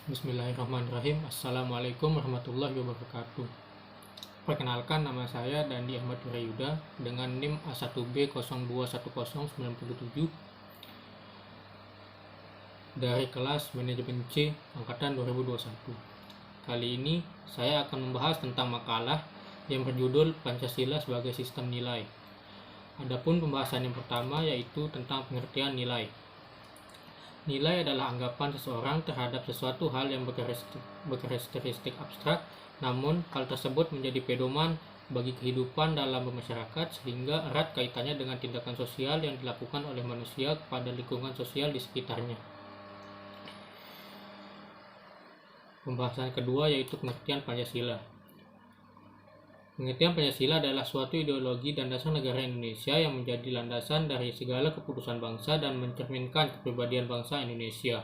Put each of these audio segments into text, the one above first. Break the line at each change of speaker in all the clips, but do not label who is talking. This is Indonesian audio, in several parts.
Bismillahirrahmanirrahim. Assalamualaikum warahmatullahi wabarakatuh. Perkenalkan, nama saya Dandi Ahmad Wirayuda dengan NIM A1B021097 dari kelas Manajemen C Angkatan 2021. Kali ini saya akan membahas tentang makalah yang berjudul Pancasila sebagai Sistem Nilai. Adapun pembahasan yang pertama yaitu tentang pengertian nilai. Nilai adalah anggapan seseorang terhadap sesuatu hal yang berkarakteristik abstrak, namun hal tersebut menjadi pedoman bagi kehidupan dalam bermasyarakat sehingga erat kaitannya dengan tindakan sosial yang dilakukan oleh manusia kepada lingkungan sosial di sekitarnya. Pembahasan kedua yaitu pengertian Pancasila. Pengertian Pancasila adalah suatu ideologi dan dasar negara Indonesia yang menjadi landasan dari segala keputusan bangsa dan mencerminkan kepribadian bangsa Indonesia.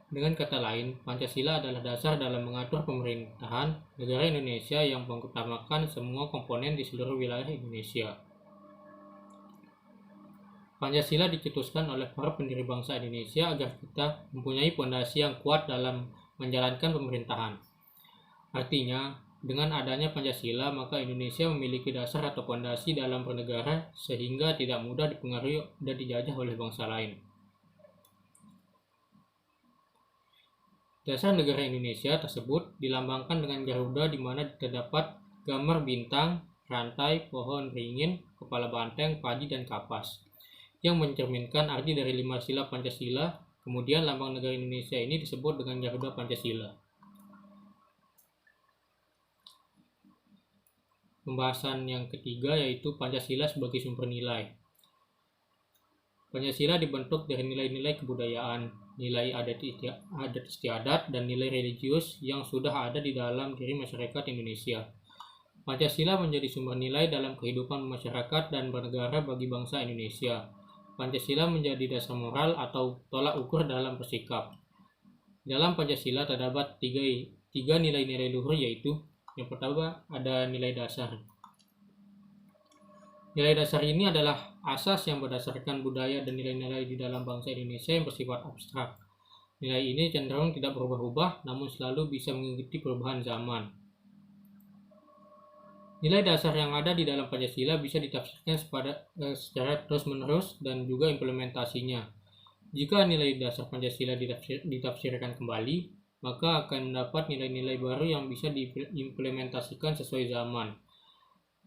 Dengan kata lain, Pancasila adalah dasar dalam mengatur pemerintahan negara Indonesia yang mengutamakan semua komponen di seluruh wilayah Indonesia. Pancasila dicetuskan oleh para pendiri bangsa Indonesia agar kita mempunyai fondasi yang kuat dalam menjalankan pemerintahan. Artinya, dengan adanya Pancasila, maka Indonesia memiliki dasar atau fondasi dalam bernegara sehingga tidak mudah dipengaruhi dan dijajah oleh bangsa lain. Dasar negara Indonesia tersebut dilambangkan dengan Garuda di mana terdapat gambar bintang, rantai, pohon beringin, kepala banteng, padi, dan kapas yang mencerminkan arti dari 5 sila Pancasila. Kemudian lambang negara Indonesia ini disebut dengan Garuda Pancasila. Pembahasan yang ketiga yaitu Pancasila sebagai sumber nilai. Pancasila dibentuk dari nilai-nilai kebudayaan, nilai adat istiadat, dan nilai religius yang sudah ada di dalam diri masyarakat Indonesia. Pancasila menjadi sumber nilai dalam kehidupan masyarakat dan bernegara bagi bangsa Indonesia. Pancasila menjadi dasar moral atau tolak ukur dalam bersikap. Dalam Pancasila terdapat tiga nilai-nilai luhur yaitu yang pertama ada nilai dasar. Nilai dasar ini adalah asas yang berdasarkan budaya dan nilai-nilai di dalam bangsa Indonesia yang bersifat abstrak. Nilai ini cenderung tidak berubah-ubah, namun selalu bisa mengikuti perubahan zaman. Nilai dasar yang ada di dalam Pancasila bisa ditafsirkan secara terus-menerus dan juga implementasinya. Jika nilai dasar Pancasila ditafsirkan kembali, maka akan mendapat nilai-nilai baru yang bisa diimplementasikan sesuai zaman.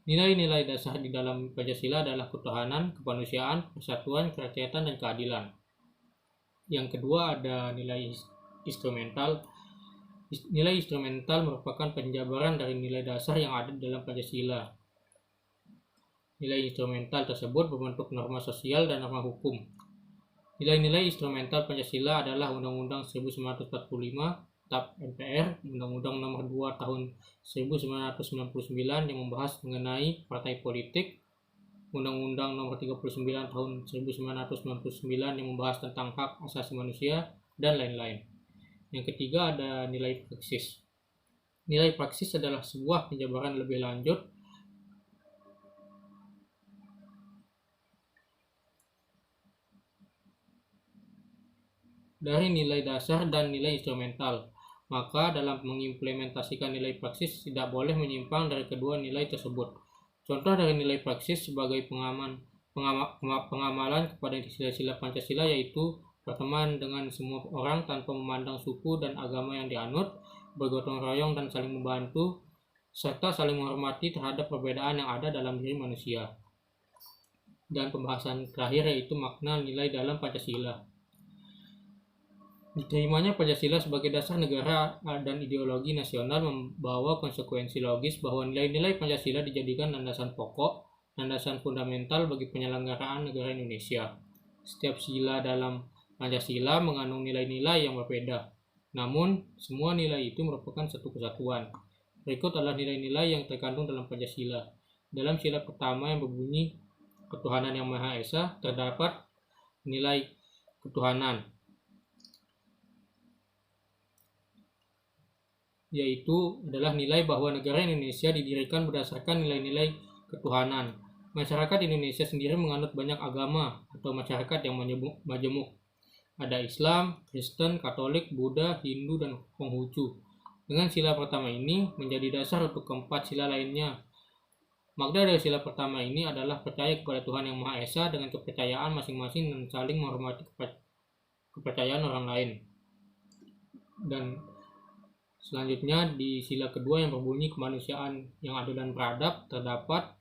Nilai-nilai dasar di dalam Pancasila adalah ketuhanan, kemanusiaan, persatuan, kerakyatan, dan keadilan. Yang kedua ada nilai instrumental. Nilai instrumental merupakan penjabaran dari nilai dasar yang ada di dalam Pancasila. Nilai instrumental tersebut berbentuk norma sosial dan norma hukum. Nilai-nilai instrumental Pancasila adalah Undang-Undang 1945, TAP MPR, Undang-Undang Nomor 2 Tahun 1999 yang membahas mengenai partai politik, Undang-Undang Nomor 39 Tahun 1999 yang membahas tentang hak asasi manusia, dan lain-lain. Yang ketiga ada nilai praksis. Nilai praksis adalah sebuah penjabaran lebih lanjut dari nilai dasar dan nilai instrumental. Maka dalam mengimplementasikan nilai praksis tidak boleh menyimpang dari kedua nilai tersebut. Contoh dari nilai praksis sebagai pengamalan kepada sila-sila Pancasila yaitu berteman dengan semua orang tanpa memandang suku dan agama yang dianut, bergotong royong dan saling membantu, serta saling menghormati terhadap perbedaan yang ada dalam diri manusia. Dan pembahasan terakhir yaitu makna nilai dalam Pancasila. Diterimanya Pancasila sebagai dasar negara dan ideologi nasional membawa konsekuensi logis bahwa nilai-nilai Pancasila dijadikan landasan pokok, landasan fundamental bagi penyelenggaraan negara Indonesia. Setiap sila dalam Pancasila mengandung nilai-nilai yang berbeda, namun semua nilai itu merupakan satu kesatuan. Berikut adalah nilai-nilai yang terkandung dalam Pancasila. Dalam sila pertama yang berbunyi ketuhanan yang Maha Esa terdapat nilai ketuhanan, yaitu adalah nilai bahwa negara Indonesia didirikan berdasarkan nilai-nilai ketuhanan. Masyarakat Indonesia sendiri menganut banyak agama atau masyarakat yang majemuk. Ada Islam, Kristen, Katolik, Buddha, Hindu, dan Konghucu. Dengan sila pertama ini menjadi dasar untuk keempat sila lainnya. Makna dari sila pertama ini adalah percaya kepada Tuhan Yang Maha Esa dengan kepercayaan masing-masing dan saling menghormati kepercayaan orang lain. Dan selanjutnya di sila kedua yang berbunyi kemanusiaan yang adil dan beradab terdapat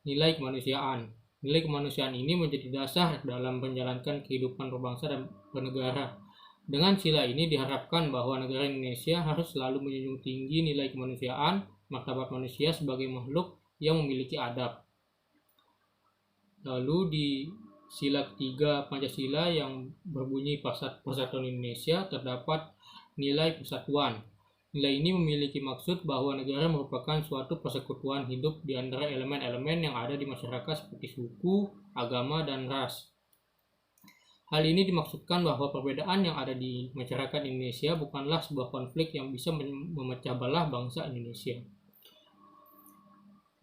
nilai kemanusiaan. Nilai kemanusiaan ini menjadi dasar dalam menjalankan kehidupan berbangsa dan bernegara. Dengan sila ini diharapkan bahwa negara Indonesia harus selalu menjunjung tinggi nilai kemanusiaan, martabat manusia sebagai makhluk yang memiliki adab. Lalu di sila ketiga Pancasila yang berbunyi Persatuan Indonesia terdapat nilai persatuan. Nilai ini memiliki maksud bahwa negara merupakan suatu persekutuan hidup di antara elemen-elemen yang ada di masyarakat seperti suku, agama, dan ras. Hal ini dimaksudkan bahwa perbedaan yang ada di masyarakat Indonesia bukanlah sebuah konflik yang bisa memecah belah bangsa Indonesia.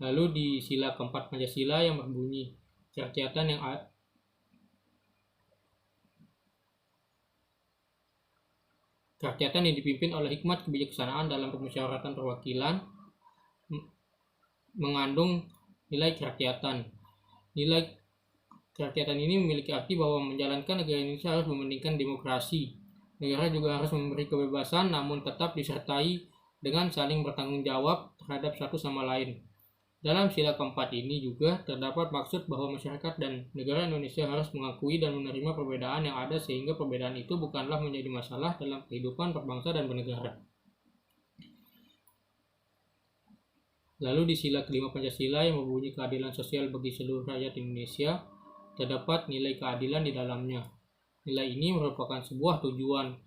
Lalu di sila keempat Pancasila yang berbunyi kerakyatan yang dipimpin oleh hikmat kebijaksanaan dalam permusyawaratan perwakilan mengandung nilai kerakyatan. Nilai kerakyatan ini memiliki arti bahwa menjalankan negara Indonesia harus mementingkan demokrasi. Negara juga harus memberi kebebasan namun tetap disertai dengan saling bertanggung jawab terhadap satu sama lain. Dalam sila keempat ini juga terdapat maksud bahwa masyarakat dan negara Indonesia harus mengakui dan menerima perbedaan yang ada sehingga perbedaan itu bukanlah menjadi masalah dalam kehidupan berbangsa dan bernegara. Lalu di sila kelima Pancasila yang berbunyi keadilan sosial bagi seluruh rakyat Indonesia, terdapat nilai keadilan di dalamnya. Nilai ini merupakan sebuah tujuan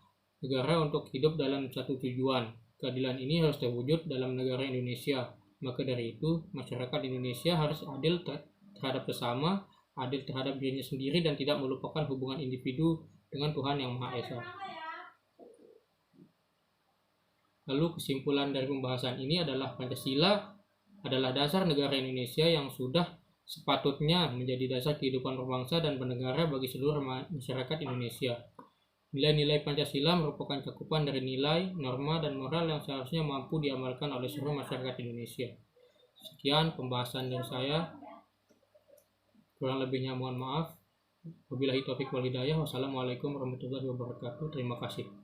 negara untuk hidup dalam satu tujuan. Keadilan ini harus terwujud dalam negara Indonesia. Maka dari itu, masyarakat Indonesia harus adil terhadap sesama, adil terhadap dirinya sendiri, dan tidak melupakan hubungan individu dengan Tuhan Yang Maha Esa. Lalu kesimpulan dari pembahasan ini adalah Pancasila adalah dasar negara Indonesia yang sudah sepatutnya menjadi dasar kehidupan berbangsa dan bernegara bagi seluruh masyarakat Indonesia. Nilai-nilai Pancasila merupakan cakupan dari nilai, norma, dan moral yang seharusnya mampu diamalkan oleh seluruh masyarakat Indonesia. Sekian pembahasan dari saya. Kurang lebihnya mohon maaf. Wabillahi taufiq wal hidayah. Wassalamualaikum warahmatullahi wabarakatuh. Terima kasih.